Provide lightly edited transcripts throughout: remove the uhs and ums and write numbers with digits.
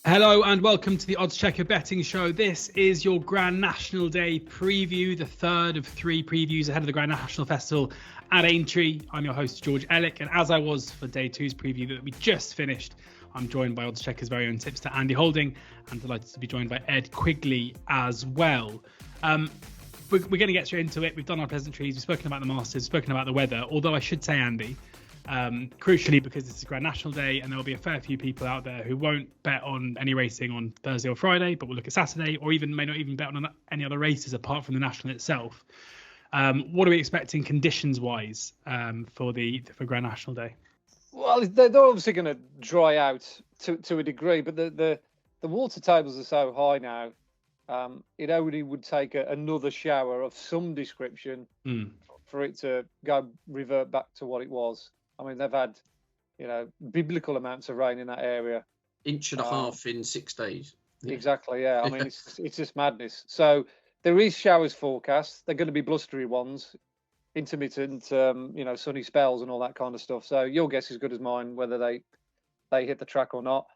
Hello and welcome to the Oddschecker Betting Show. This is your Grand National Day preview, the third of three previews ahead of the Grand National Festival at Aintree. I'm your host, George Elek, and as I was for Day 2's preview that we just finished, I'm joined by Oddschecker's very own tipster, Andy Holding, and delighted to be joined by Ed Quigley as well. We're going to get straight into it. We've done our pleasantries, we've spoken about the Masters, we've spoken about the weather, although I should say, Andy, crucially, because this is Grand National Day and there'll be a fair few people out there who won't bet on any racing on Thursday or Friday, but will look at Saturday, or even may not even bet on any other races apart from the National itself. What are we expecting conditions wise for Grand National Day? Well, they're obviously going to dry out to a degree, but the water tables are so high now. It only would take another shower of some description for it to revert back to what it was. I mean, they've had, biblical amounts of rain in that area. Inch and a half in 6 days. Yeah. Exactly, yeah. I mean, it's just madness. So there is showers forecast. They're going to be blustery ones, intermittent, sunny spells and all that kind of stuff. So your guess is as good as mine whether they hit the track or not.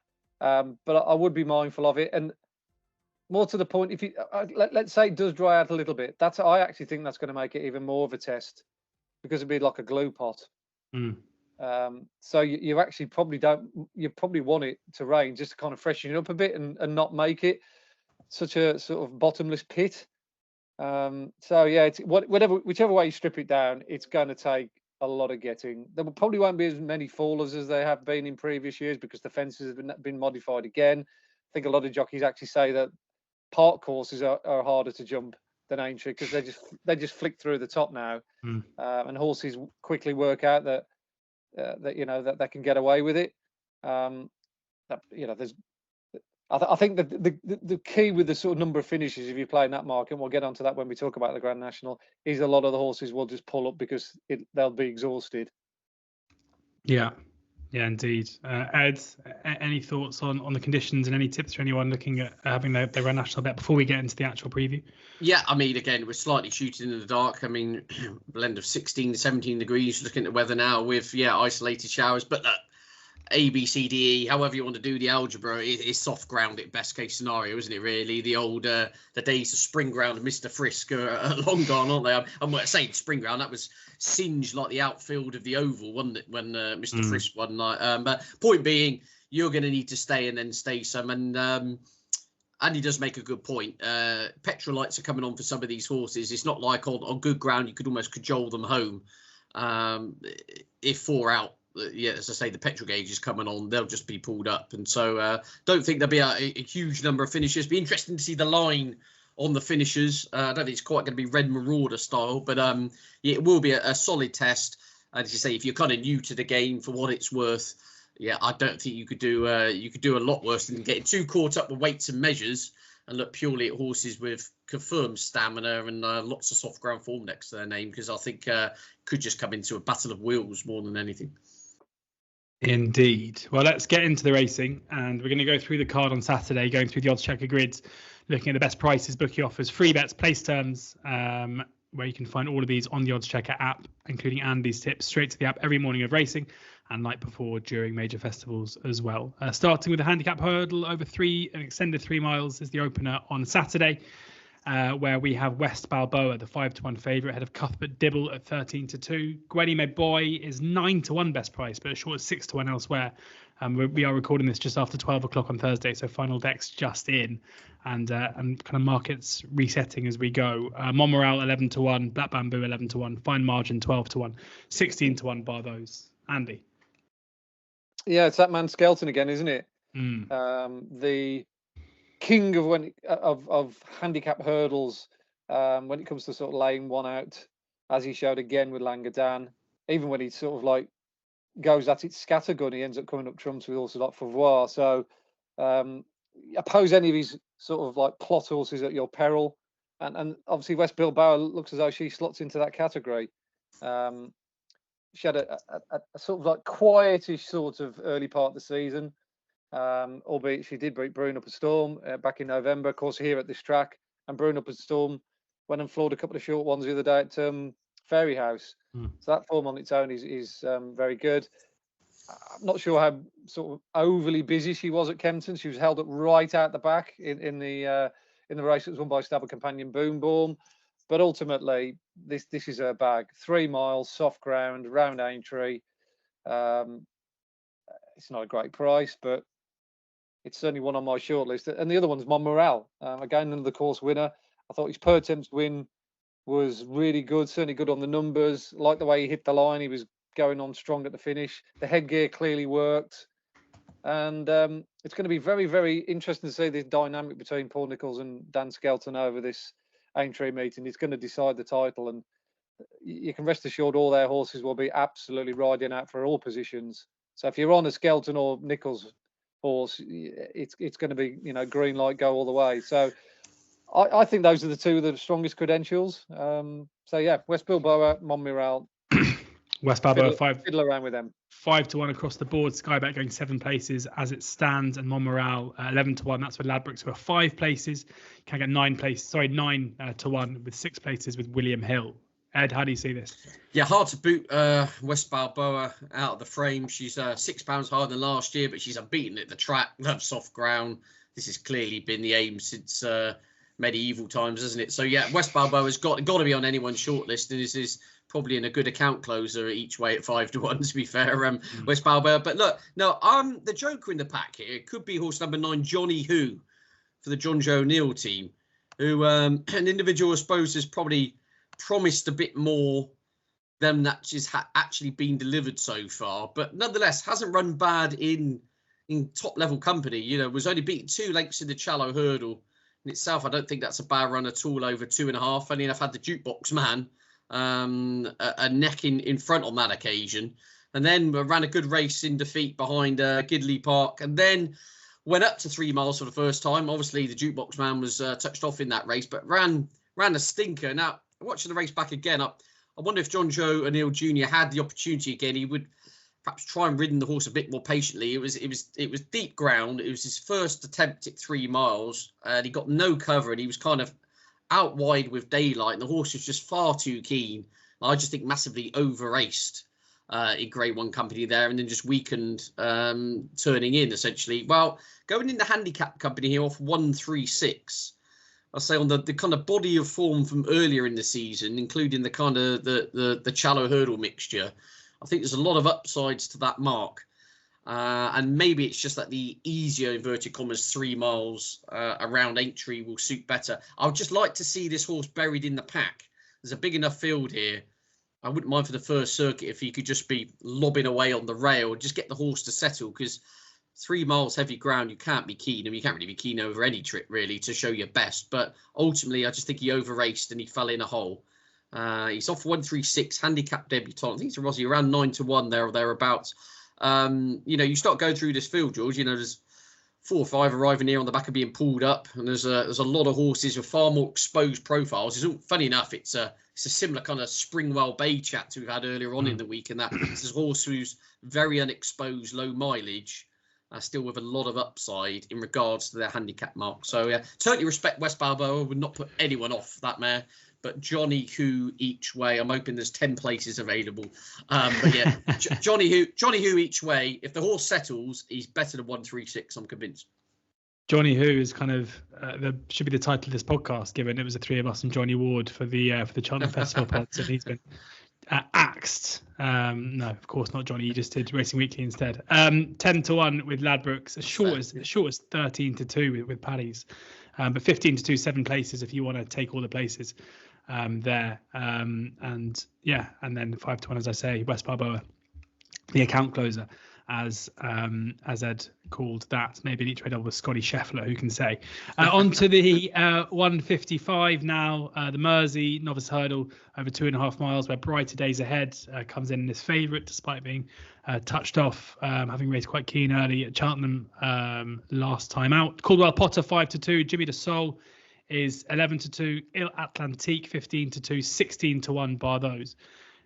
But I would be mindful of it. And more to the point, if you let's say it does dry out a little bit, I actually think that's going to make it even more of a test, because it'd be like a glue pot. So you actually probably want it to rain just to kind of freshen it up a bit and not make it such a sort of bottomless pit. So yeah, whichever way you strip it down, it's going to take a lot of getting. There probably won't be as many fallers as they have been in previous years because the fences have been modified again. I think a lot of jockeys actually say that park courses are harder to jump than Aintree because they just flick through the top now, and horses quickly work out that they can get away with it. I think that the key with the sort of number of finishes, if you play in that market, and we'll get onto that when we talk about the Grand National, is a lot of the horses will just pull up because they'll be exhausted. Yeah, indeed. Ed, any thoughts on the conditions and any tips for anyone looking at having their Grand National bet before we get into the actual preview? Yeah, I mean, again, we're slightly shooting in the dark. I mean, blend of 16 to 17 degrees, looking at the weather now with, isolated showers. But A, B, C, D, E, however you want to do the algebra, is soft ground at best case scenario, isn't it, really? The old, the days of spring ground and Mr. Frisk are long gone, aren't they? I'm saying spring ground, that was singed like the outfield of the Oval, wasn't it, when Mr. Frisk one night? But point being, you're going to need to stay and then stay some. And Andy does make a good point. Petrol lights are coming on for some of these horses. It's not like on good ground, you could almost cajole them home. If 4 out, as I say, the petrol gauge is coming on, they'll just be pulled up. And so don't think there'll be a huge number of finishers. Be interesting to see the line on the finishers. I don't think it's quite going to be Red Marauder style, but it will be a solid test. And as you say, if you're kind of new to the game, for what it's worth, I don't think you could do a lot worse than getting too caught up with weights and measures and look purely at horses with confirmed stamina and lots of soft ground form next to their name, because I think could just come into a battle of wheels more than anything. Indeed. Well, let's get into the racing, and we're going to go through the card on Saturday, going through the Oddschecker grids, looking at the best prices, bookie offers, free bets, place terms, where you can find all of these on the Oddschecker app, including Andy's tips straight to the app every morning of racing and night before during major festivals as well. Starting with the Handicap Hurdle, over an extended 3 miles is the opener on Saturday, where we have West Balboa, the 5-1 favourite, ahead of Cuthbert Dibble at 13-2. Gwenny Boy is 9-1 best price, but as short as 6-1 elsewhere. We are recording this just after 12 o'clock on Thursday, so final deck's just in, and kind of markets resetting as we go. Monmoral 11-1, Black Bamboo 11-1, Fine Margin 12-1, 16-1 bar those. Andy. Yeah, it's that man Skelton again, isn't it? The king of handicap hurdles when it comes to sort of laying one out, as he showed again with Langadan. Even when he sort of like goes at it scattergun, he ends up coming up trumps with horses like Fauvoir. So oppose any of his sort of like plot horses at your peril. And obviously West Bilbao looks as though she slots into that category. She had a sort of like quietish sort of early part of the season. Albeit she did beat Brewing Up a Storm back in November, of course, here at this track. And Brewing Up a Storm went and floored a couple of short ones the other day at Fairy House. So that form on its own is very good. I'm not sure how sort of overly busy she was at Kempton. She was held up right out the back in the race that was won by stable companion Boom Boom. But ultimately, this is her bag. 3 miles, soft ground, round Aintree. It's not a great price, but it's certainly one on my shortlist. And the other one's Mon Morale. Again, another course winner. I thought his per attempts win was really good, certainly good on the numbers. Like the way he hit the line, he was going on strong at the finish. The headgear clearly worked. And it's going to be very, very interesting to see this dynamic between Paul Nicholls and Dan Skelton over this Aintree meeting. It's going to decide the title. And you can rest assured all their horses will be absolutely riding out for all positions. So if you're on a Skelton or Nicholls horse, it's going to be, green light, go all the way. So I think those are the two of the strongest credentials. So yeah, West Bilboa, Montmiral. West Bilboa fiddle around with them. 5-1 across the board. Skybet going 7 places as it stands, and Montmiral 11-1. That's with Ladbrokes, who are 5 places. You can get 9 to 1 with 6 places with William Hill. Ed, how do you see this? Yeah, hard to boot West Balboa out of the frame. She's £6 higher than last year, but she's unbeaten at the track. Loves soft ground. This has clearly been the aim since medieval times, hasn't it? So yeah, West Balboa's got to be on anyone's shortlist, and this is probably in a good account closer each way at 5-1. To be fair, West Balboa. But look, no, the joker in the pack here could be horse number 9, Johnny Who, for the John Joe O'Neill team, who an individual I suppose has probably promised a bit more than that has actually been delivered so far, but nonetheless hasn't run bad in top level company. Was only beaten 2 lengths in the Shallow Hurdle in itself. I don't think that's a bad run at all over 2.5. Funny enough, had the jukebox man a neck in front on that occasion, and then ran a good race in defeat behind Gidley Park, and then went up to 3 miles for the first time. Obviously the jukebox man was touched off in that race, but ran a stinker. Now watching the race back again, I wonder if John Joe O'Neill Jr. had the opportunity again, he would perhaps try and ridden the horse a bit more patiently. It was deep ground. It was his first attempt at 3 miles, and he got no cover, and he was kind of out wide with daylight, and the horse was just far too keen. I just think massively over-raced in Grade 1 company there, and then just weakened turning in, essentially. Well, going in the handicap company here off 136, I'll say on the kind of body of form from earlier in the season, including the kind of the Shallow Hurdle mixture, I think there's a lot of upsides to that mark. And maybe it's just that the easier, inverted commas, 3 miles around Aintree will suit better. I would just like to see this horse buried in the pack. There's a big enough field here. I wouldn't mind for the first circuit if he could just be lobbing away on the rail, just get the horse to settle, because 3 miles heavy ground, you can't be keen. I mean, you can't really be keen over any trip, really, to show your best. But ultimately, I just think he over-raced and he fell in a hole. He's off 136, handicap debutant. I think it's Rossi around 9-1 there or thereabouts. You start going through this field, George. There's 4 or 5 arriving here on the back of being pulled up, and there's a lot of horses with far more exposed profiles. Funny enough, it's a similar kind of Springwell Bay chat to we've had earlier on in the week, and that it's a horse who's very unexposed, low mileage, still with a lot of upside in regards to their handicap mark. So yeah, totally respect West Balboa. Would not put anyone off that mare. But Johnny Who each way. I'm hoping there's 10 places available. But yeah, Johnny Who each way. If the horse settles, he's better than 136. I'm convinced. Johnny Who is kind of should be the title of this podcast, given it was the 3 of us and Johnny Ward for the Cheltenham Festival pods, and he's been axed. No, of course not, Johnny. You just did Racing Weekly instead. 10-1 with Ladbrokes, as short as 13-2 with Paddy's, but 15-2, 7 places if you want to take all the places there. And then 5-1, as I say, West Balboa, the account closer, as Ed called that. Maybe an each way double with Scotty Scheffler, who can say. On to the 155 now, the Mersey Novice Hurdle over 2.5 miles, where Brighter Days Ahead comes in as favourite, despite being touched off, having raced quite keen early at Cheltenham last time out. Caldwell Potter 5-2, Jimmy de Sol is 11-2, Il Atlantique 15-2, 16-1 bar those.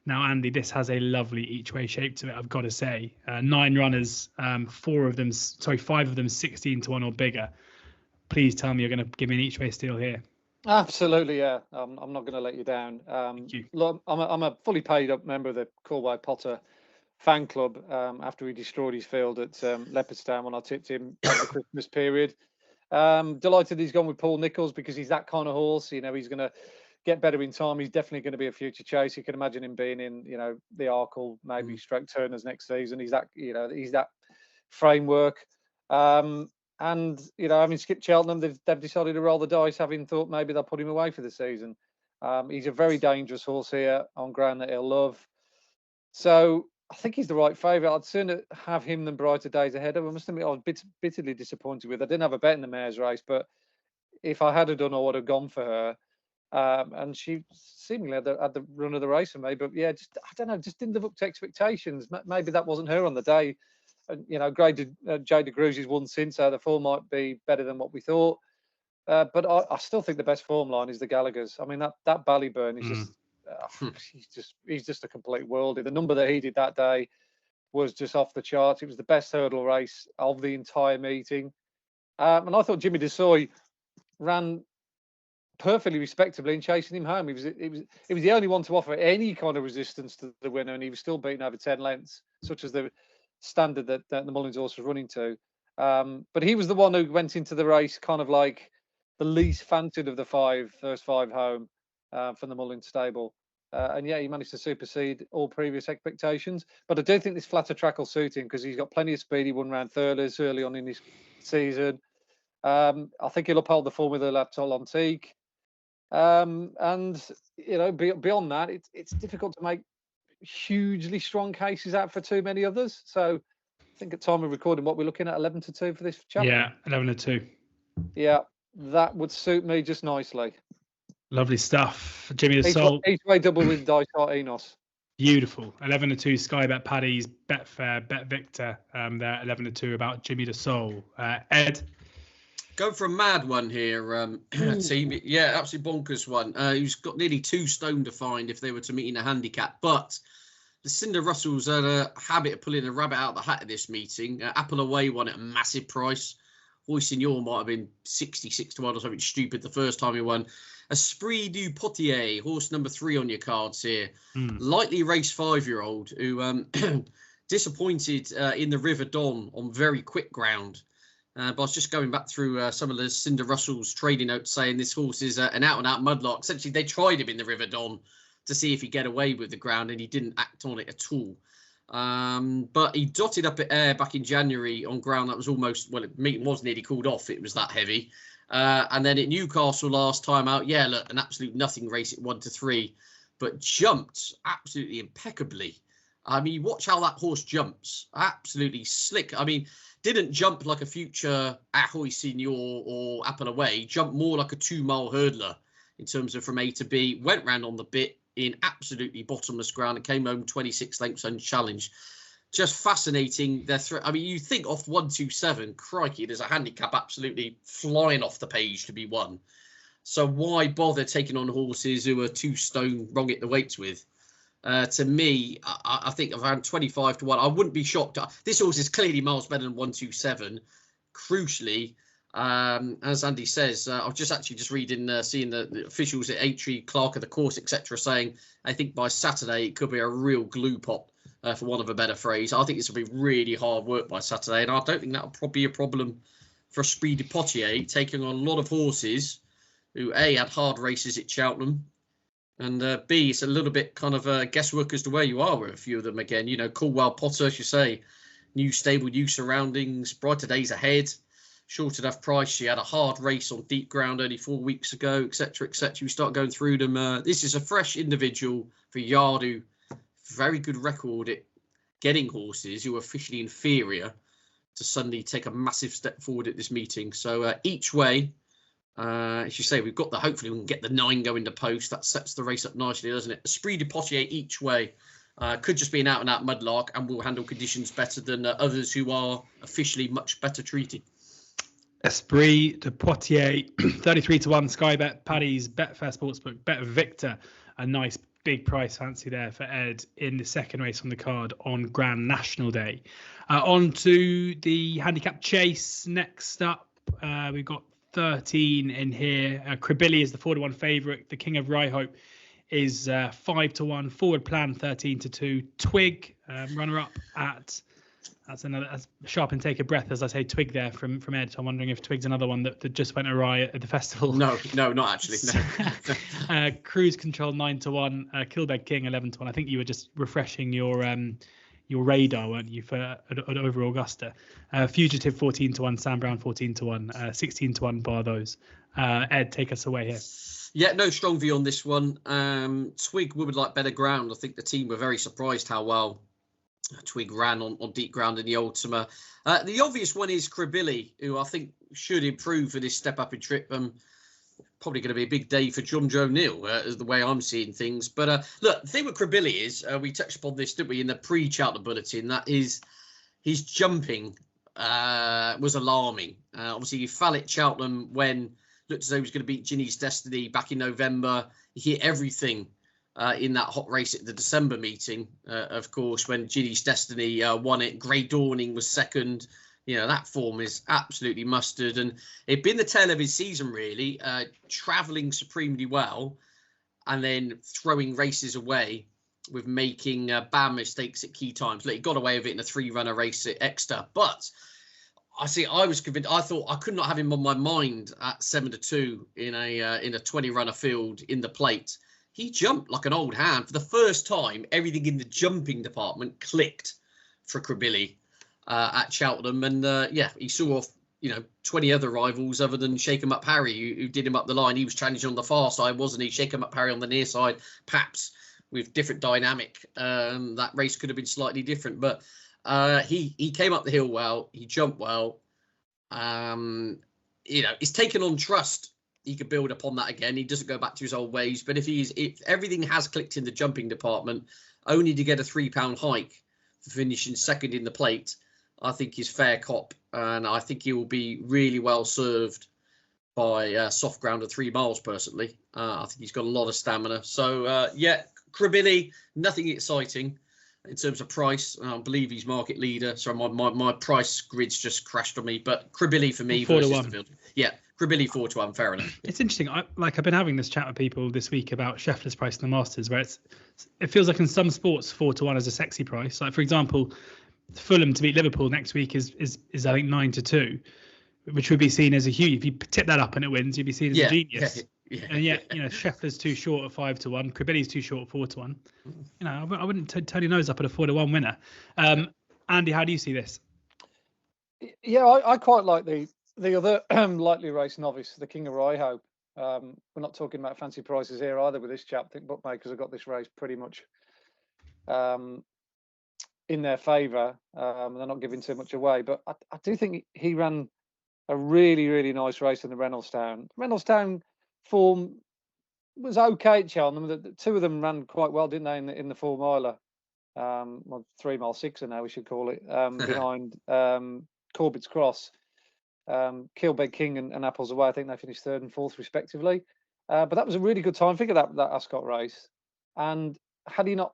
Now, Andy, this has a lovely each-way shape to it, I've got to say. 9 runners, 5 of them 16-1 or bigger. Please tell me you're going to give me an each-way steal here. Absolutely, yeah. I'm not going to let you down. Thank you. Look, I'm a fully paid up member of the Caldwell Potter fan club after he destroyed his field at Leopardstown when I tipped him at the Christmas period. Delighted he's gone with Paul Nicholls because he's that kind of horse. You know, he's going to get better in time. He's definitely going to be a future chase. You can imagine him being in, you know, the Arkle, maybe Stroke Turners next season. He's that, you know, he's that framework. And, you know, having skipped Cheltenham, they've decided to roll the dice, having thought maybe they'll put him away for the season. He's a very dangerous horse here on ground that he'll love. So I think he's the right favourite. I'd sooner have him than Brighter Days Ahead. I must admit, I was bitterly disappointed with. I didn't have a bet in the mare's race, but if I had done, I would have gone for her. And she seemingly had the run of the race for me. But yeah, just I don't know, just didn't live up to expectations. Maybe that wasn't her on the day. You know, graded Jada Cruz's won since, so the form might be better than what we thought. But I still think the best form line is the Gallagher's. I mean, that Ballyburn is just he's just a complete worldie. The number that he did that day was just off the charts. It was the best hurdle race of the entire meeting. And I thought Jimmy DeSoy ran perfectly respectably in chasing him home. He was the only one to offer any kind of resistance to the winner, and he was still beaten over 10 lengths, such as the standard that the Mullins horse was running to. But he was the one who went into the race kind of like the least fancied of the first five home from the Mullins stable. And yeah, he managed to supersede all previous expectations. But I do think this flatter track will suit him because he's got plenty of speed. He won round Thurles early on in his season. I think he'll uphold the form with the Laptol Antique. And, you know, beyond that, it's difficult to make hugely strong cases out for too many others. So I think at time of recording, what we're looking at 11-2 for this chap. Yeah, 11-2. Yeah, that would suit me just nicely. Lovely stuff. Jimmy the Soul. Each way double with Dice Heart Enos. Beautiful. 11-2 Sky Bet Paddy's, Betfair, Bet Victor. There 11-2 about Jimmy the Soul. Ed. Go for a mad one here, team. Yeah, absolutely bonkers one. He's got nearly 2 stone to find if they were to meet in a handicap. But the Cinder Russells had a habit of pulling a rabbit out of the hat at this meeting. Apple Away won at a massive price. Roysignor might have been 66 to 1 or something stupid the first time he won. Esprit du Potier, horse number 3 on your cards here. Lightly raced 5-year-old who disappointed in the River Don on very quick ground. But I was just going back through some of the Cinder Russell's trading notes saying this horse is an out-and-out mudlark. Essentially, they tried him in the River Don to see if he'd get away with the ground, and he didn't act on it at all. But he dotted up at Ayr back in January on ground that was almost, well, the meeting was nearly called off. It was that heavy. And then at Newcastle last time out, yeah, look, an absolute nothing race at 1-3, but jumped absolutely impeccably. I mean, watch how that horse jumps. Absolutely slick. I mean, didn't jump like a future Ahoy Senior or Apple Away, jumped more like a 2-mile hurdler in terms of from A to B, went round on the bit in absolutely bottomless ground and came home 26 lengths unchallenged. Just fascinating. I mean, you think off 127, crikey, there's a handicap absolutely flying off the page to be won. So why bother taking on horses who are 2 stone wrong at the weights with? To me, I think around 25 to 1. I wouldn't be shocked. This horse is clearly miles better than 127. Crucially, as Andy says, I was just reading, seeing the officials at Aintree, Clark of the course, etc., saying I think by Saturday it could be a real glue pot, for want of a better phrase. I think it's going to be really hard work by Saturday, and I don't think that'll probably be a problem for Esprit de Potier taking on a lot of horses who A, had hard races at Cheltenham, and B, it's a little bit kind of guesswork as to where you are with a few of them again. You know, Coolwell Potter, as you say, new stable, new surroundings, brighter days ahead, short enough price. She had a hard race on deep ground only 4 weeks ago, etc., etc. We start going through them. This is a fresh individual for Yardu. Very good record at getting horses who are officially inferior to suddenly take a massive step forward at this meeting. So each way, as you say, hopefully we can get the 9 going to post. That sets the race up nicely, doesn't it? Esprit de Potier each way could just be an out-and-out mudlark and will handle conditions better than others who are officially much better treated. Esprit de Potier, 33 to 1. Sky Bet Paddy's, Betfair Sportsbook, Bet Victor. A nice big price fancy there for Ed in the second race on the card on Grand National Day. On to the Handicap Chase. Next up, we've got 13 in here. Cribilli is the 4-1 favourite. The King of Rye Hope is 5 to 1. Forward Plan 13 to 2. Twig Runner up at, that's a sharp and take a breath, as I say, Twig there from Ed. So I'm wondering if Twig's another one that just went awry at the festival. No, not actually. No. Cruise Control 9-1, Kilbeg King 11-1. I think you were just refreshing your radar, weren't you, for over Augusta? Fugitive 14-1, Sam Brown 14-1, 16-1 bar those. Ed, take us away here. Yeah, no strong view on this one. Twig would like better ground. I think the team were very surprised how well Twig ran on deep ground in the Ultima. The obvious one is Krabilly, who I think should improve for this step up in trip. Probably going to be a big day for John Joe Neal, is the way I'm seeing things. But look, the thing with Krabilly is, we touched upon this, didn't we, in the pre-Cheltenham bulletin, that is his jumping was alarming. Obviously, he fell at Cheltenham when looked as though he was going to beat Ginny's Destiny back in November. He hit everything in that hot race at the December meeting, of course, when Ginny's Destiny won it. Grey Dawning was second. You know, that form is absolutely mustard. And it'd been the tail of his season, really, travelling supremely well and then throwing races away with making bad mistakes at key times. Like, he got away with it in a 3-runner race at Exeter. But I was convinced. I thought I could not have him on my mind at 7-2 in a 20-runner field in the plate. He jumped like an old hand. For the first time, everything in the jumping department clicked for Krabilly at Cheltenham. And he saw off, 20 other rivals other than Shake 'em Up Harry, who did him up the line. He was challenging on the far side, wasn't he? Shake 'em Up Harry on the near side, perhaps with different dynamic. That race could have been slightly different. But he came up the hill well. He jumped well. He's taken on trust. He could build upon that again. He doesn't go back to his old ways. But if everything has clicked in the jumping department, only to get a £3 hike for finishing second in the plate, I think he's fair cop. And I think he will be really well served by soft ground of 3 miles, personally. I think he's got a lot of stamina. So, Krabilly, nothing exciting in terms of price. I believe he's market leader. So my price grid's just crashed on me. But Krabilly for me versus the field. Yeah. Krabilly 4-1, fair enough. It's interesting. I've been having this chat with people this week about Scheffler's price in the Masters, where it feels like in some sports 4-1 is a sexy price. Like, for example, Fulham to beat Liverpool next week is I think 9-2, which would be seen as a huge. If you tip that up and it wins, you'd be seen as a genius. Yeah. And yet, Scheffler's too short at 5-1. Krabilly's too short at 4-1. I wouldn't turn your nose up at a 4-1 winner. Andy, how do you see this? Yeah, I quite like the other lightly raced novice, the King of Rye Hope. We're not talking about fancy prices here either with this chap. I think bookmakers have got this race pretty much in their favour. They're not giving too much away. But I do think he ran a really, really nice race in the Reynoldstown. Reynoldstown form was okay at Cheltenham. The two of them ran quite well, didn't they, in the 4-miler? 3-mile 6er now, we should call it, behind Corbett's Cross. Kilbeg King and Apples Away, I think they finished 3rd and 4th respectively. But that was a really good time figure, that Ascot race. And had he not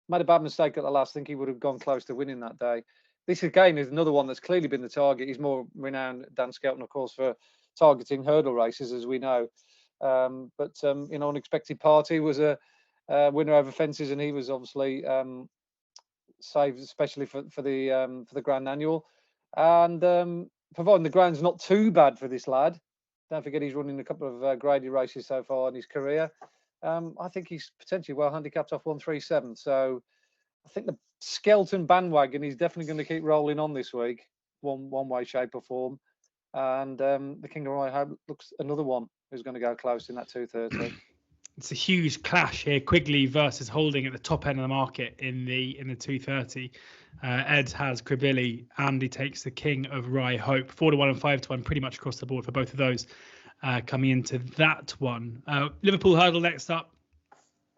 made a bad mistake at the last, I think he would have gone close to winning that day. This again is another one that's clearly been the target. He's more renowned, Dan Skelton, of course, for targeting hurdle races, as we know. But Unexpected Party was a winner over fences, and he was obviously saved especially for the Grand Annual. And providing the ground's not too bad for this lad, don't forget he's running a couple of graded races so far in his career. I think he's potentially well handicapped off 137. So I think the Skelton bandwagon is definitely going to keep rolling on this week, one way, shape or form. And the King of Rye Hope looks another one who's going to go close in that 230. It's a huge clash here. Quigley versus Holding at the top end of the market in the 230. Ed has Krabilly. Andy takes the King of Rye Hope. 4-1 and 5-1, pretty much across the board for both of those coming into that one. Liverpool Hurdle next up.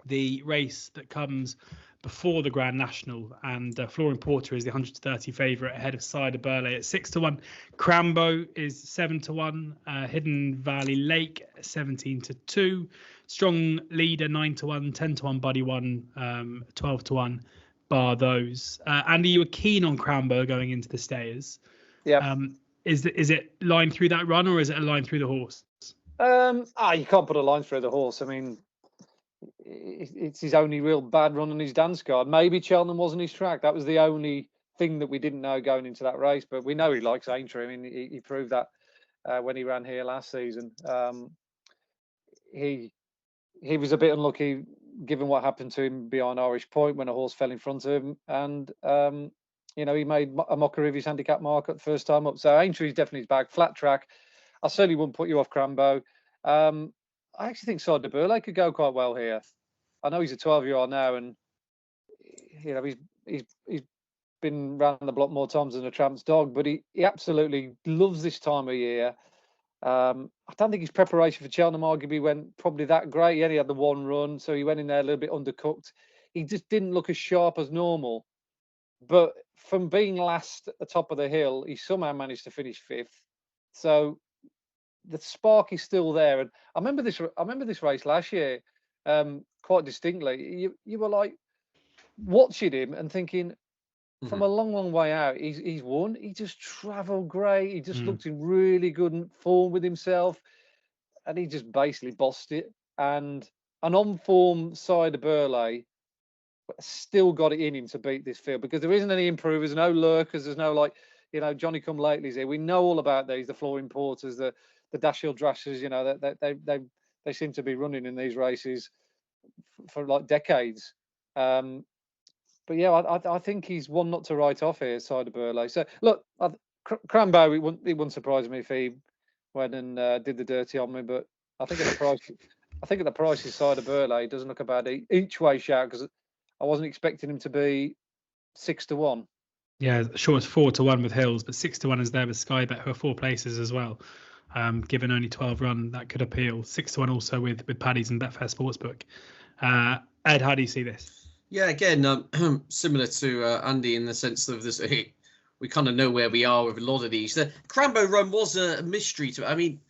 The race that comes before the Grand National, and Flooring Porter is the 130 favourite ahead of Cider Burley at 6-1. Crambo is 7-1. Hidden Valley Lake 17-2. Strong Leader 9-1. 10-1 Buddy One 12-1. Bar those. Andy, you were keen on Crambo going into the Stayers. Yeah. Is it line through that run, or is it a line through the horse? You can't put a line through the horse. I mean, it's his only real bad run on his dance card. Maybe Cheltenham wasn't his track. That was the only thing that we didn't know going into that race. But we know he likes Aintree. I mean, he proved that when he ran here last season. He was a bit unlucky given what happened to him behind Irish Point when a horse fell in front of him, and he made a mockery of his handicap mark at the first time up. So Aintree is definitely his bag. Flat track. I certainly wouldn't put you off Crambo. I actually think Side de Burley could go quite well here. I know he's a 12-year-old now, and he's been round the block more times than a tramp's dog, but he absolutely loves this time of year. I don't think his preparation for Cheltenham arguably went probably that great. He only had the one run, so he went in there a little bit undercooked. He just didn't look as sharp as normal. But from being last at the top of the hill, he somehow managed to finish 5th. So the spark is still there. And I remember this race last year quite distinctly. You were like watching him and thinking, from a long way out, he's won. He just travelled great. He just looked in really good form with himself, and he just basically bossed it. And an on-form Side de Burley still got it in him to beat this field, because there isn't any improvers, no lurkers. There's no Johnny Come Lately's here. We know all about these, the Floor Importers, the Dash Hill Drashers. They seem to be running in these races for like decades. But yeah, I think he's one not to write off here, Side de Burley. So look, Crambo, it wouldn't surprise me if he went and did the dirty on me. But I think at the price, his Side de Burley doesn't look a bad each way shout, because I wasn't expecting him to be 6-1. Yeah, sure, it's 4-1 with Hills, but 6-1 is there with Sky Bet, who are 4 places as well. Given only 12 run, that could appeal. 6-1 also with Paddy's and Betfair Sportsbook. Ed, how do you see this? Yeah, again, similar to Andy in the sense of this, we kind of know where we are with a lot of these. The Crambo run was a mystery to. I mean,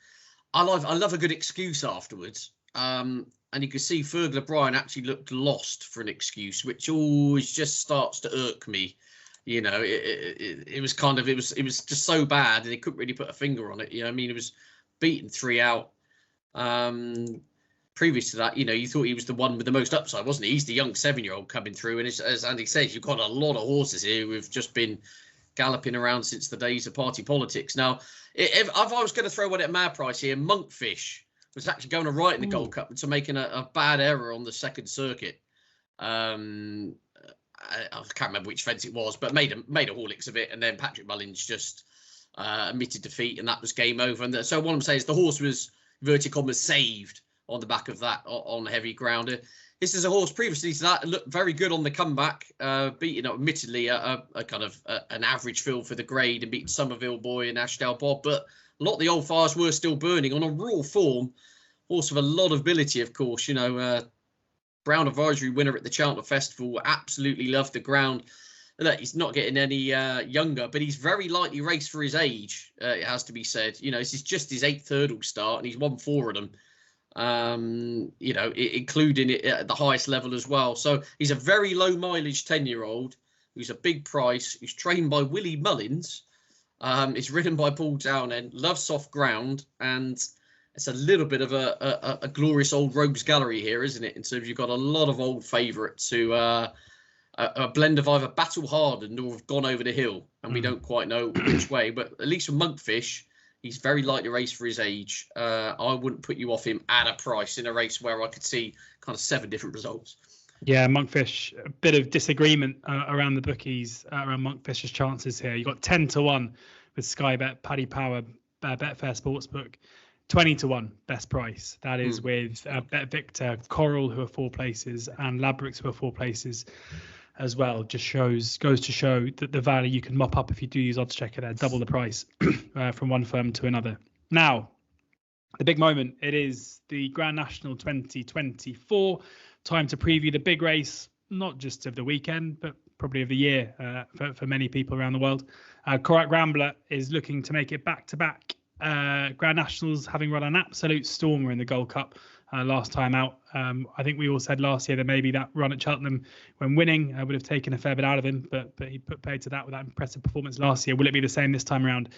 I love a good excuse afterwards. And you can see Fergal O'Brien actually looked lost for an excuse, which always just starts to irk me. It was just so bad, and they couldn't really put a finger on it. I mean, it was beaten 3 out. Previous to that, you thought he was the one with the most upside, wasn't he? He's the young 7-year-old coming through, and as Andy says, you've got a lot of horses here who've just been galloping around since the days of party politics. Now, if I was going to throw one at mad price here, Monkfish was actually going to right in the Gold Cup to making a bad error on the second circuit. I can't remember which fence it was, but made a Horlicks of it, and then Patrick Mullins just admitted defeat, and that was game over. And so what I'm saying is the horse was, inverted commas, saved on the back of that on heavy ground. This is a horse previously to that looked very good on the comeback, beating admittedly a kind of an average field for the grade, and beating Somerville Boy and Ashdale Bob, but a lot of the old fires were still burning on a raw form. Horse of a lot of ability, of course. Brown Advisory winner at the Cheltenham Festival, absolutely loved the ground. Look, he's not getting any younger, but he's very lightly raced for his age, it has to be said. This is just his 8th hurdle start, and he's won 4 of them. Including it at the highest level as well. So he's a very low mileage 10-year-old who's a big price, who's trained by Willie Mullins, is ridden by Paul Townend, loves soft ground, and it's a little bit of a glorious old rogues gallery here, isn't it? In terms, you've got a lot of old favourites who a blend of either battle hardened or have gone over the hill, and we don't quite know which way. But at least with Monkfish, he's very lightly raced for his age. I wouldn't put you off him at a price in a race where I could see kind of 7 different results. Yeah, Monkfish, a bit of disagreement around the bookies, around Monkfish's chances here. You got 10-1 with Sky Bet, Paddy Power, Betfair Sportsbook. 20-1 best price. That is with Bet Victor, Coral, who are 4 places, and Labrix, who are 4 places as well. Just goes to show that the value you can mop up if you do use oddschecker there, double the price from one firm to another. Now, the big moment, it is the Grand National 2024. Time to preview the big race, not just of the weekend, but probably of the year for many people around the world. Korak Rambler is looking to make it back-to-back Grand Nationals, having run an absolute stormer in the Gold Cup last time out. I think we all said last year that maybe that run at Cheltenham when winning would have taken a fair bit out of him, but he put paid to that with that impressive performance last year. Will it be the same this time around?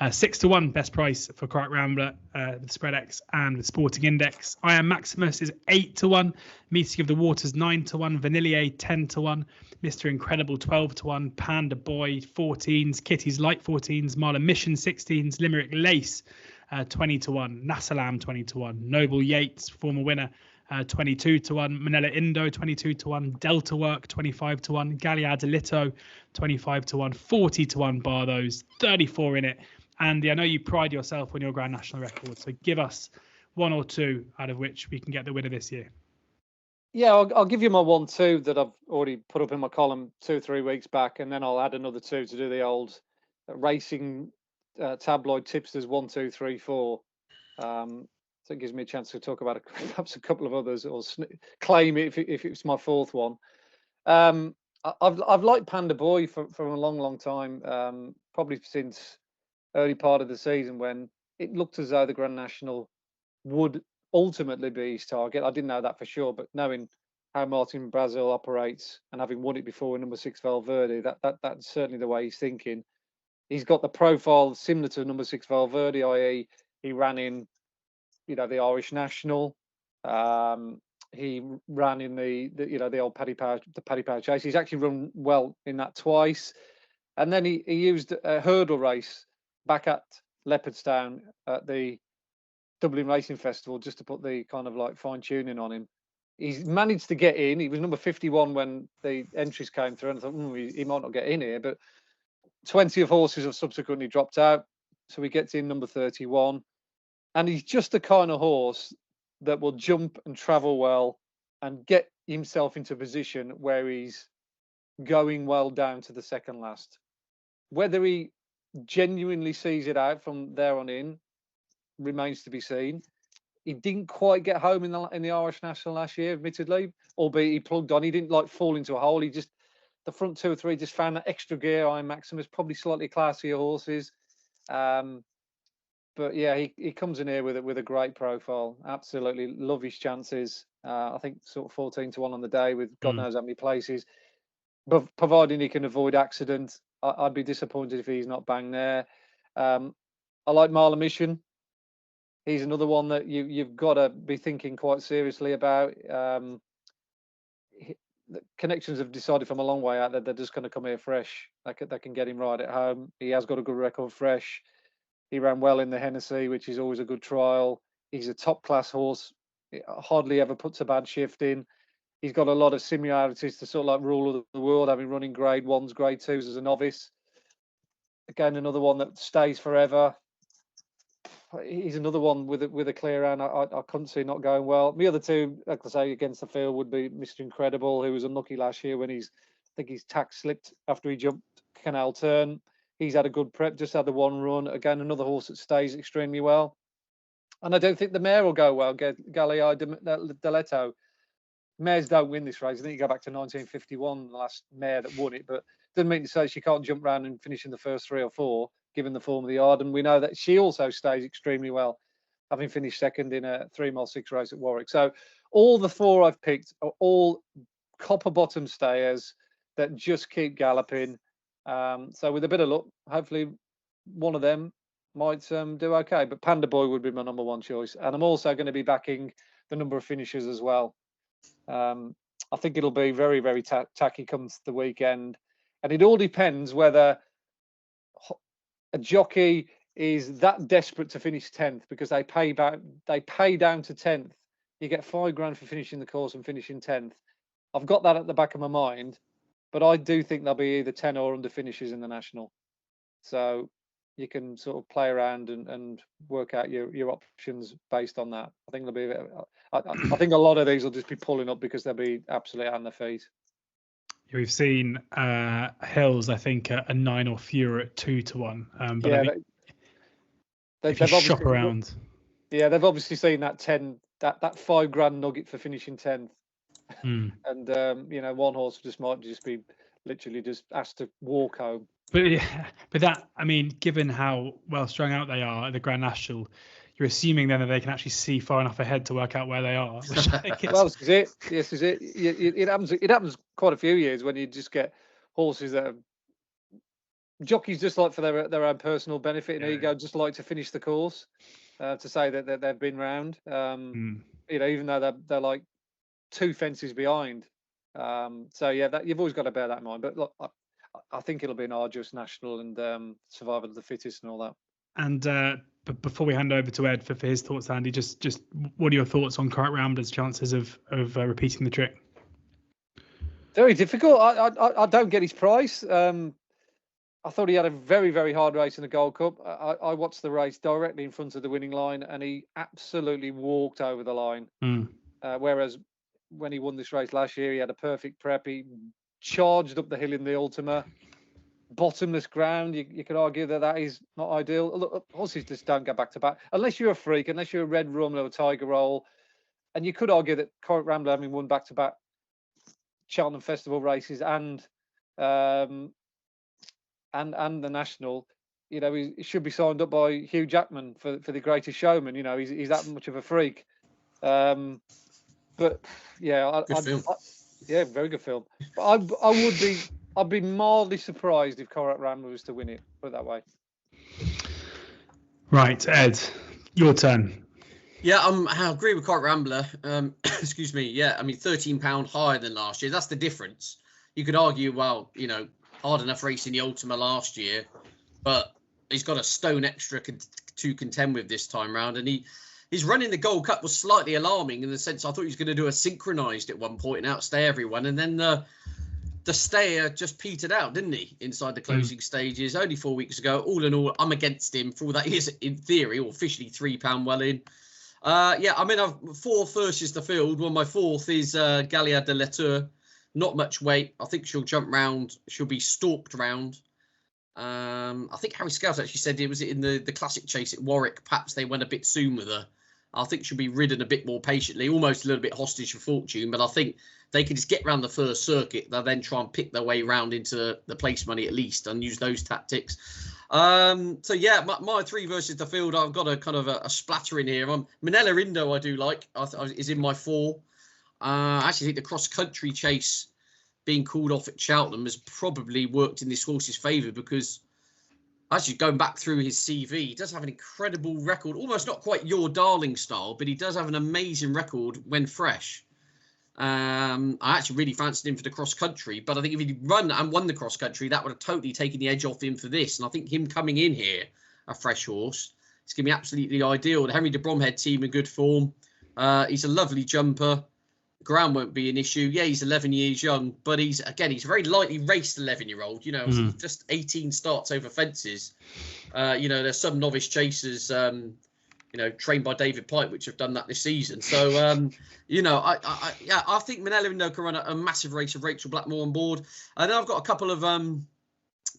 6-1 best price for Correct Rambler with Spread X and with Sporting Index. I Am Maximus is 8-1. Meeting of the Waters 9-1. Vanillier 10-1. Mr. Incredible 12-1. Panda Boy 14s. Kitty's Light 14s. Marla Mission 16s. Limerick Lace 20-1. Nasalam 20-1. Noble Yates, former winner, 22-1. Manila Indo 22-1. Delta Work 25-1. Gallia Delito 25-1. 40-1 bar those. 34 in it. Andy, I know you pride yourself on your Grand National record, so give us one or two out of which we can get the winner this year. Yeah, I'll give you my 1-2 that I've already put up in my column 2-3 weeks back, and then I'll add another 2 to do the old racing tabloid tipsters 1, 2, 3, 4. So it gives me a chance to talk about perhaps a couple of others, or claim it if it's my fourth one. I've liked Panda Boy for a long time, probably since early part of the season when it looked as though the Grand National would ultimately be his target. I didn't know that for sure, but knowing how Martin Brazil operates and having won it before in number 6 Valverde, that's certainly the way he's thinking. He's got the profile similar to number 6 Valverde, i.e. he ran in, the Irish National. He ran in the old Paddy Power Chase. He's actually run well in that twice. And then he used a hurdle race back at Leopardstown at the Dublin Racing Festival just to put the kind of like fine tuning on him. He's managed to get in. He was number 51 when the entries came through, and I thought he might not get in here, but 20 of horses have subsequently dropped out, so he gets in number 31, and he's just the kind of horse that will jump and travel well and get himself into a position where he's going well down to the second last. Whether he genuinely sees it out from there on in remains to be seen. He didn't quite get home in the Irish National last year, admittedly, albeit he plugged on. He didn't fall into a hole. He just, the front 2 or 3 just found that extra gear. Iron Maximus, probably slightly classier horses. But yeah, he comes in here with a great profile. Absolutely love his chances. I think sort of 14-1 on the day with God knows how many places. But providing he can avoid accident, I'd be disappointed if he's not bang there. I like Marla Mission. He's another one that you've got to be thinking quite seriously about. The connections have decided from a long way out that they're just going to come here fresh. They can get him right at home. He has got a good record fresh. He ran well in the Hennessy, which is always a good trial. He's a top-class horse. He hardly ever puts a bad shift in. He's got a lot of similarities to sort of like Rule of the World, having running grade 1s, grade 2s as a novice. Again, another one that stays forever. He's another one with a clear hand. I couldn't see not going well. The other 2, like I say, against the field would be Mr. Incredible, who was unlucky last year when I think his tack slipped after he jumped Canal Turn. He's had a good prep, just had the 1 run. Again, another horse that stays extremely well. And I don't think the mare will go well, Gallia Delito. Mares don't win this race. I think you go back to 1951, the last mare that won it, but doesn't mean to say she can't jump around and finish in the first 3 or 4, given the form of the yard. And we know that she also stays extremely well, having finished second in a 3-mile 6 race at Warwick. So all the 4 I've picked are all copper bottom stayers that just keep galloping. So with a bit of luck, hopefully one of them might do okay. But Panda Boy would be my number 1 choice. And I'm also going to be backing the number of finishers as well. I think it'll be very, very tacky comes the weekend. And it all depends whether a jockey is that desperate to finish 10th, because they pay down to 10th. You get £5,000 for finishing the course and finishing 10th. I've got that at the back of my mind, but I do think there'll be either 10 or under finishes in the National. So you can sort of play around and work out your options based on that. I think there'll be. I think a lot of these will just be pulling up because they'll be absolutely on their feet. We've seen Hills, I think, a 9 or fewer at 2-1. But yeah, if you shop around, yeah, they've obviously seen that that £5,000 nugget for finishing 10th, and one horse might just be literally just asked to walk home. But that, I mean, given how well strung out they are at the Grand National, you're assuming then that they can actually see far enough ahead to work out where they are. Which I think Well, this is it. This is it. It happens. It happens quite a few years when you just get horses that are jockeys just like for their own personal benefit and ego, just like to finish the course, to say that they've been round. You know, even though they're like 2 fences behind. So yeah, that you've always got to bear that in mind. But look, I think it'll be an arduous national and survival of the fittest and all that. And but before we hand over to Ed for his thoughts, Andy, just what are your thoughts on Current Rambler's chances of repeating the trick? Very difficult. I don't get his price. I thought he had a very, very hard race in the Gold Cup. I watched the race directly in front of the winning line, and he absolutely walked over the line. Whereas when he won this race last year, he had a perfect prep. He charged up the hill in the Ultima. Bottomless ground. You could argue that is not ideal. Look, horses just don't go back to back unless you're a freak, unless you're a Red Rum or a Tiger Roll. And you could argue that Current Rambler, having won back to back Cheltenham Festival races and the National, you know, he should be signed up by Hugh Jackman for the Greatest Showman. You know, he's that much of a freak. But yeah, yeah, very good film. But I'd be mildly surprised if Current Rambler was to win it. Put it that way. Right, Ed, your turn. Yeah, I agree with Current Rambler. Excuse me. Yeah, I mean, £13 higher than last year. That's the difference. You could argue, well, you know, hard enough race in the Ultima last year, but he's got a stone extra to contend with this time round, and his run in the Gold Cup was slightly alarming in the sense I thought he was going to do a synchronised at one point and outstay everyone, and then the stayer just petered out, didn't he, inside the closing stages only 4 weeks ago. All in all, I'm against him for all that he is, in theory, or officially £3 well in. Yeah, I mean, I've 4th versus the field. Well, my 4th is Galia de Latour. Not much weight. I think she'll jump round. She'll be stalked round. I think Harry Scales actually said it was in the Classic Chase at Warwick. Perhaps they went a bit soon with her. I think she'll be ridden a bit more patiently, almost a little bit hostage for fortune. But I think they can just get round the first circuit. They'll then try and pick their way round into the place money at least and use those tactics. So yeah, my 3 versus the field. I've got a kind of a splatter in here. Manella Indo, I do like. Is in my 4. I actually think the cross-country chase being called off at Cheltenham has probably worked in this horse's favour because, actually, going back through his CV, he does have an incredible record, almost not quite your darling style, but he does have an amazing record when fresh. I actually really fancied him for the cross-country, but I think if he'd run and won the cross-country, that would have totally taken the edge off him for this. And I think him coming in here, a fresh horse, it's going to be absolutely ideal. The Henry de Bromhead team in good form. He's a lovely jumper. Ground won't be an issue. Yeah, he's 11 years young, but he's a very lightly raced 11-year-old. You know, just 18 starts over fences. You know, there's some novice chasers, you know, trained by David Pipe, which have done that this season. So, you know, I think Manella Indo can run a massive race of Rachel Blackmore on board. And then I've got a couple of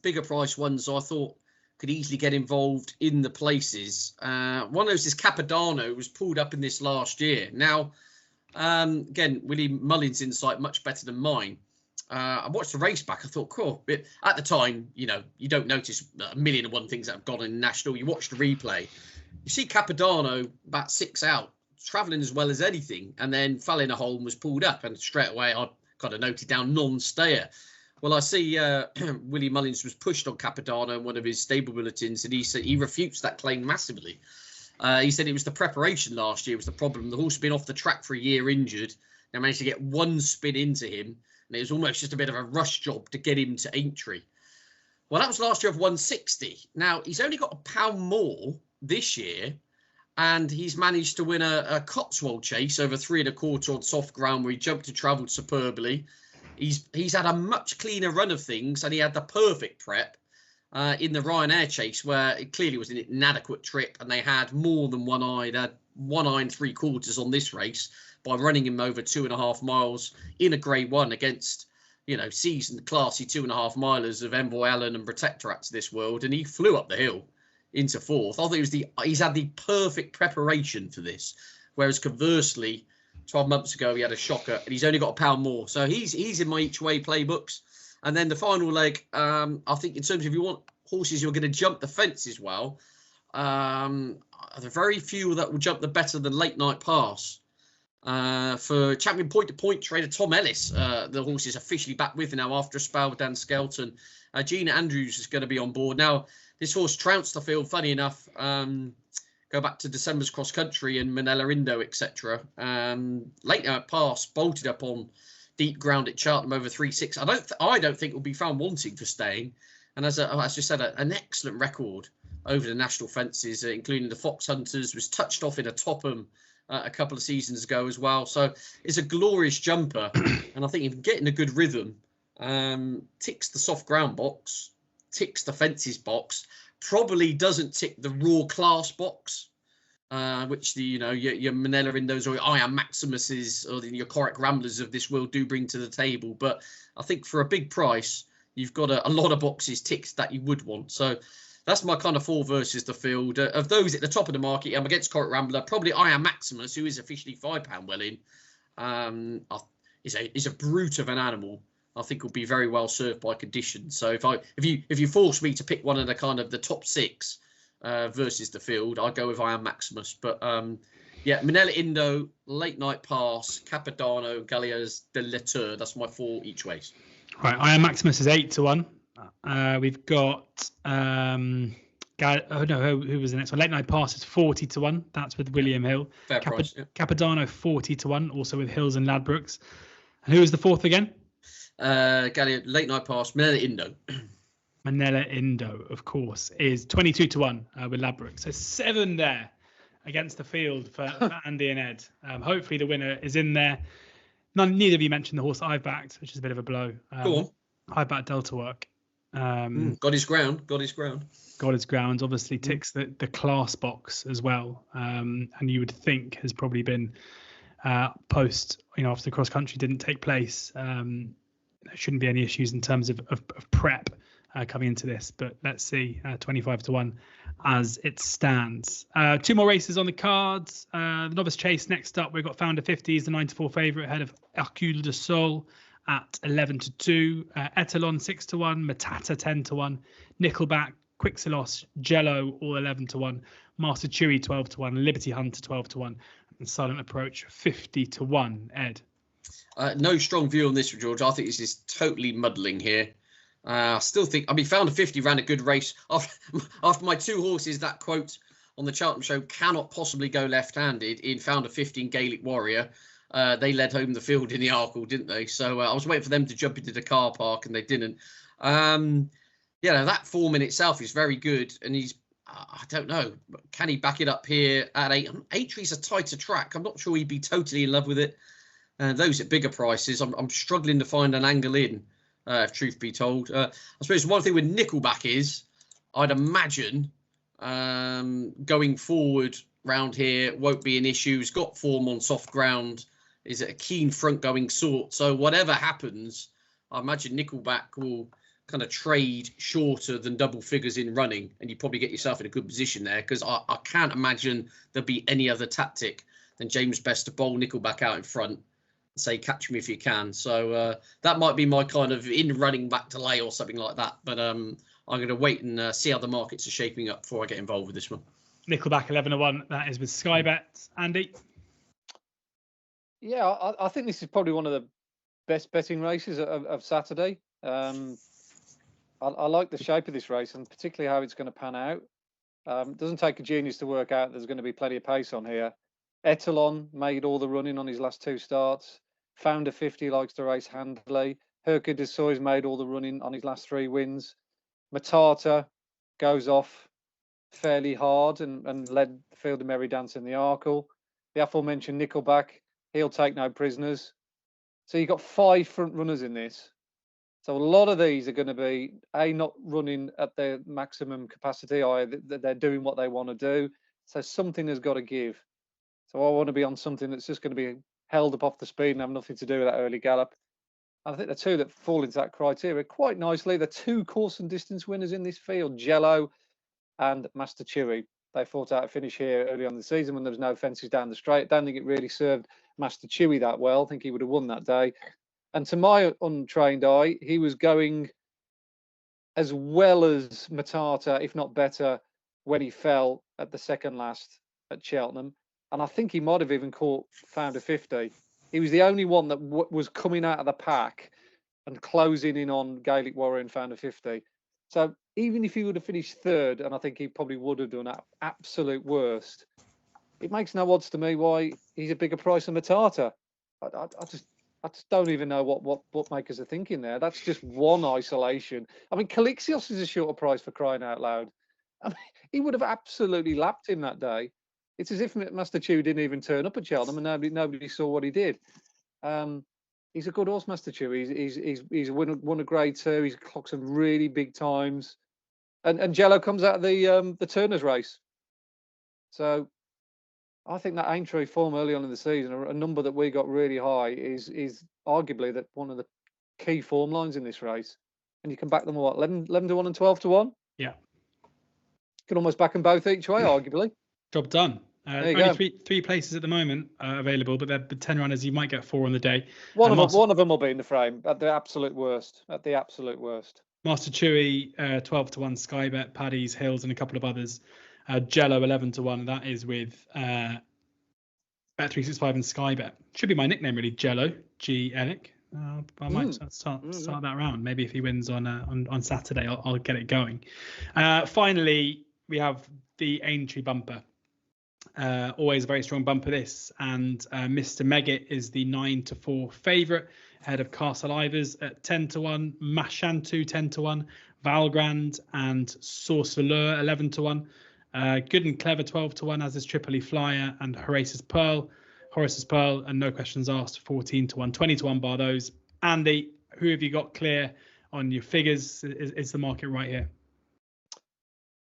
bigger price ones I thought could easily get involved in the places. One of those is Capodanno, was pulled up in this last year. Now, again, Willie Mullins' insight much better than mine. I watched the race back. I thought, cool. But at the time, you know, you don't notice a million and one things that have gone in national. You watch the replay. You see Capodanno about 6 out, travelling as well as anything, and then fell in a hole and was pulled up. And straight away, I kind of noted down non-stayer. Well, I see Willie Mullins was pushed on Capodanno in one of his stable bulletins, and he said he refutes that claim massively. He said it was the preparation last year was the problem. The horse had been off the track for a year injured. They managed to get one spin into him, and it was almost just a bit of a rush job to get him to Aintree. Well, that was last year of 160. Now, he's only got £1 more this year, and he's managed to win a Cotswold Chase over 3 1/4 on soft ground where he jumped and travelled superbly. He's had a much cleaner run of things, and he had the perfect prep in the Ryanair Chase, where it clearly was an inadequate trip, and they had more than one eye. They had 1 eye and 3/4 on this race by running him over 2.5 miles in a Grade 1 against, you know, seasoned, classy 2.5 milers of Envoy Allen and Protectorats of this world, and he flew up the hill into 4th. I think he's had the perfect preparation for this, whereas conversely, 12 months ago he had a shocker, and he's only got £1 more. So he's in my each way playbooks. And then the final leg, I think in terms of if you want horses who are going to jump the fence as well, there are very few that will jump the better than Late Night Pass. For champion point-to-point trader Tom Ellis, the horse is officially back with now after a spell with Dan Skelton. Gina Andrews is going to be on board. Now, this horse trounced the field, funny enough. Go back to December's cross country and Manila Indo, etc. Late Night Pass bolted up on deep ground at Cheltenham over 3-6. I don't think it will be found wanting for staying. And as I just said, an excellent record over the national fences, including the Fox Hunters, was touched off in a Topham a couple of seasons ago as well. So it's a glorious jumper. And I think if getting a good rhythm, ticks the soft ground box, ticks the fences box, probably doesn't tick the raw class box, which your Manila Indos or your I Am Maximuses or your Correct Ramblers of this world do bring to the table. But I think for a big price, you've got a lot of boxes ticked that you would want. So that's my kind of 4 versus the field. Of those at the top of the market, I'm against Correct Rambler. Probably I Am Maximus, who is officially £5 well in, is a brute of an animal. I think will be very well served by conditions. So if you force me to pick one of the kind of the top 6 versus the field, I'd go with I Am Maximus. But Manila Indo, Late Night Pass, Capodanno, Gallias de Letteur. That's my 4 each ways. Right, I Am Maximus is 8-1. We've got who was the next one? Late Night Pass is 40-1. That's with William Hill. Fair price. Yeah. Capodanno 40-1, also with Hills and Ladbrokes. And who was the 4th again? Gallia, Late Night Pass, Manila Indo. Manila Indo, of course, is 22-1 with Ladbrokes. So 7 there against the field for Andy and Ed. Hopefully the winner is in there. Neither of you mentioned the horse I've backed, which is a bit of a blow. Go on. I backed Delta Work. Got his ground. Obviously ticks the class box as well. And you would think has probably been post, after the cross country didn't take place. There shouldn't be any issues in terms of prep coming into this, but let's see, 25-1 as it stands. 2 more races on the cards. The Novice Chase next up. We've got Founder 50s, the 9-4 favourite ahead of Hercule de Sol at 11-2. Etalon 6-1, Matata 10-1, Nickelback, Quicksillos, Jello all 11-1, Master Chewy 12-1, Liberty Hunter 12-1, and Silent Approach 50-1. Ed. No strong view on this, George. I think this is totally muddling here. I still think, Founder 50 ran a good race. After my 2 horses, that quote on the Cheltenham show, cannot possibly go left-handed in Founder 50 and Gaelic Warrior. They led home the field in the Arkle, didn't they? So I was waiting for them to jump into the car park and they didn't. That form in itself is very good. And he's, I don't know, can he back it up here at 8? Aintree's a tighter track. I'm not sure he'd be totally in love with it. Those at bigger prices, I'm struggling to find an angle in, if truth be told. I suppose one thing with Nickelback is, I'd imagine going forward round here won't be an issue. He's got form on soft ground. Is a keen front-going sort. So whatever happens, I imagine Nickelback will kind of trade shorter than double figures in running, and you probably get yourself in a good position there, because I can't imagine there'll be any other tactic than James Best to bowl Nickelback out in front and say, catch me if you can. So that might be my kind of in running back to lay or something like that. But I'm going to wait and see how the markets are shaping up before I get involved with this one. Nickelback 11-1. That is with Sky Bet. Andy? Yeah, I think this is probably one of the best betting races of Saturday. I like the shape of this race and particularly how it's going to pan out. It doesn't take a genius to work out there's going to be plenty of pace on here. Etalon made all the running on his last 2 starts. Founder 50 likes to race handily. Hercule de Soy's made all the running on his last 3 wins. Matata goes off fairly hard and led the field of Merry Dance in the Arkle. The aforementioned Nickelback, he'll take no prisoners. So you've got 5 front runners in this. So a lot of these are going to be, not running at their maximum capacity, they're doing what they want to do. So something has got to give. So I want to be on something that's just going to be held up off the speed and have nothing to do with that early gallop. And I think the 2 that fall into that criteria quite nicely, the 2 course and distance winners in this field, Jello and Master Chewy. They fought out a finish here early on in the season when there was no fences down the straight. I don't think it really served Master Chewy that well. I think he would have won that day. And to my untrained eye, he was going as well as Matata, if not better, when he fell at the second last at Cheltenham. And I think he might have even caught Founder 50. He was the only one that was coming out of the pack and closing in on Gaelic Warrior and Founder 50. So even if he would have finished third, and I think he probably would have done at absolute worst, it makes no odds to me why he's a bigger price than Matata. I just don't even know what makers are thinking there. That's just one isolation. I mean, Calixios is a shorter price for crying out loud. I mean, he would have absolutely lapped him that day. It's as if Master Chew didn't even turn up at Cheltenham and nobody saw what he did. He's a good horse, Master Chew. He's won a Grade 2. He's clocked some really big times. And Jello comes out of the Turners race. So I think that Aintree form early on in the season, a number that we got really high, is arguably that one of the key form lines in this race. And you can back them what, 11 to 1 and 12 to 1? Yeah. You can almost back them both each way, arguably. Job done. Only three places at the moment available, but they're the 10 runners. You might get 4 on the day. One of them will be in the frame at the absolute worst. Master Chewy, 12 to 1, Sky Bet, Paddy's, Hills, and a couple of others. Jello 11 to 1. That is with Bet365 and Sky Bet. Should be my nickname really, Jello G Elek. I might start that round. Maybe if he wins on Saturday, I'll get it going. Finally, we have the Aintree bumper. Always a very strong bumper this, and Mr. Megget is the 9 to 4 favourite, ahead of Castle Ivers at 10 to 1, Mashantu 10 to 1, Valgrand and Sorceleur 11 to 1. Good and Clever 12 to 1, as is Tripoli Flyer and Horace's Pearl, and No Questions Asked 14 to 1, 20 to 1 bar those. Andy, who have you got clear on your figures? Is the market right here?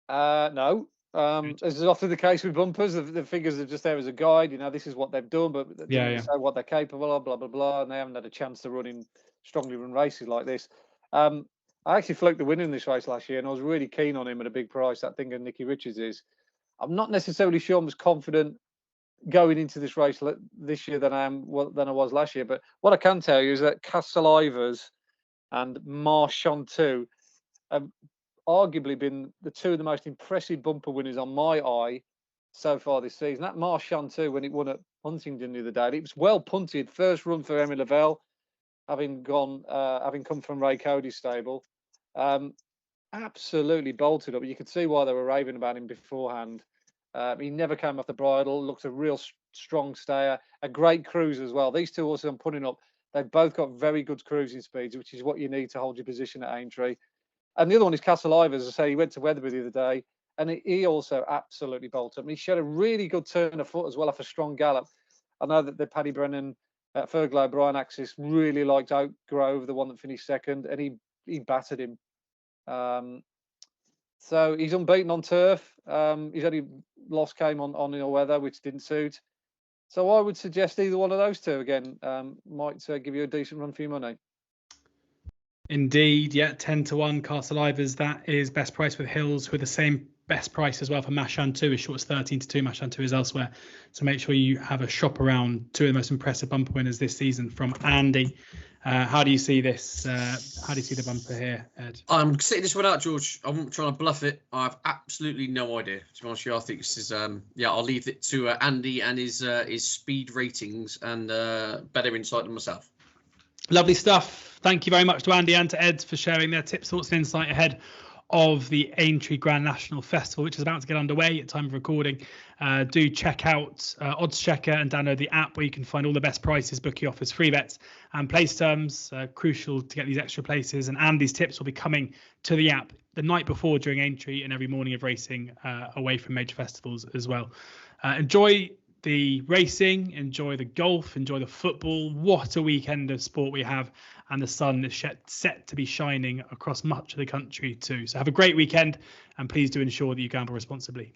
No. As is often the case with bumpers, the figures are just there as a guide. This is what they've done, but they say what they're capable of, blah blah blah, and they haven't had a chance to run in strongly run races like this. I actually fluked the winner in this race last year, and I was really keen on him at a big price. That thing of Nicky Richards is. I'm not necessarily sure I'm as confident going into this race this year than I was last year. But what I can tell you is that Castle Ivers and Marchantu have arguably been the two of the most impressive bumper winners on my eye so far this season. That Marchantu, when it won at Huntingdon the other day, it was well punted. First run for Emmy Lavelle, having come from Ray Cody's stable. Absolutely bolted up. You could see why they were raving about him beforehand. He never came off the bridle. Looks a real strong stayer. A great cruiser as well. These two horses I'm putting up, they've both got very good cruising speeds, which is what you need to hold your position at Aintree. And the other one is Castle Ivers. As I say, he went to Weatherby the other day, and he also absolutely bolted up. He showed a really good turn of foot as well off a strong gallop. I know that the Paddy Brennan at Ferglow, Brian Axis, really liked Oak Grove, the one that finished second, and he battered him. So he's unbeaten on turf. His only loss came on in weather, which didn't suit. So I would suggest either one of those two again might give you a decent run for your money. Indeed, yeah, 10 to 1 Castle Ivers. That is best price with Hills, with the same best price as well for Mashantu. As short as 13 to 2. Mashantu is elsewhere. So make sure you have a shop around two of the most impressive bumper winners this season from Andy. How do you see this? How do you see the bumper here, Ed? I'm sitting this one out, George. I'm trying to bluff it. I have absolutely no idea. To be honest with you, I think this is I'll leave it to Andy and his speed ratings and better insight than myself. Lovely stuff. Thank you very much to Andy and to Ed for sharing their tips, thoughts, and insight ahead of the Aintree Grand National Festival, which is about to get underway at time of recording. Do check out oddschecker and download the app, where you can find all the best prices, bookie offers, free bets, and place terms. Crucial to get these extra places. And Andy's tips will be coming to the app the night before during Aintree and every morning of racing away from major festivals as well. Enjoy the racing, enjoy the golf, enjoy the football. What a weekend of sport we have, and the sun is set to be shining across much of the country too. So have a great weekend, and please do ensure that you gamble responsibly.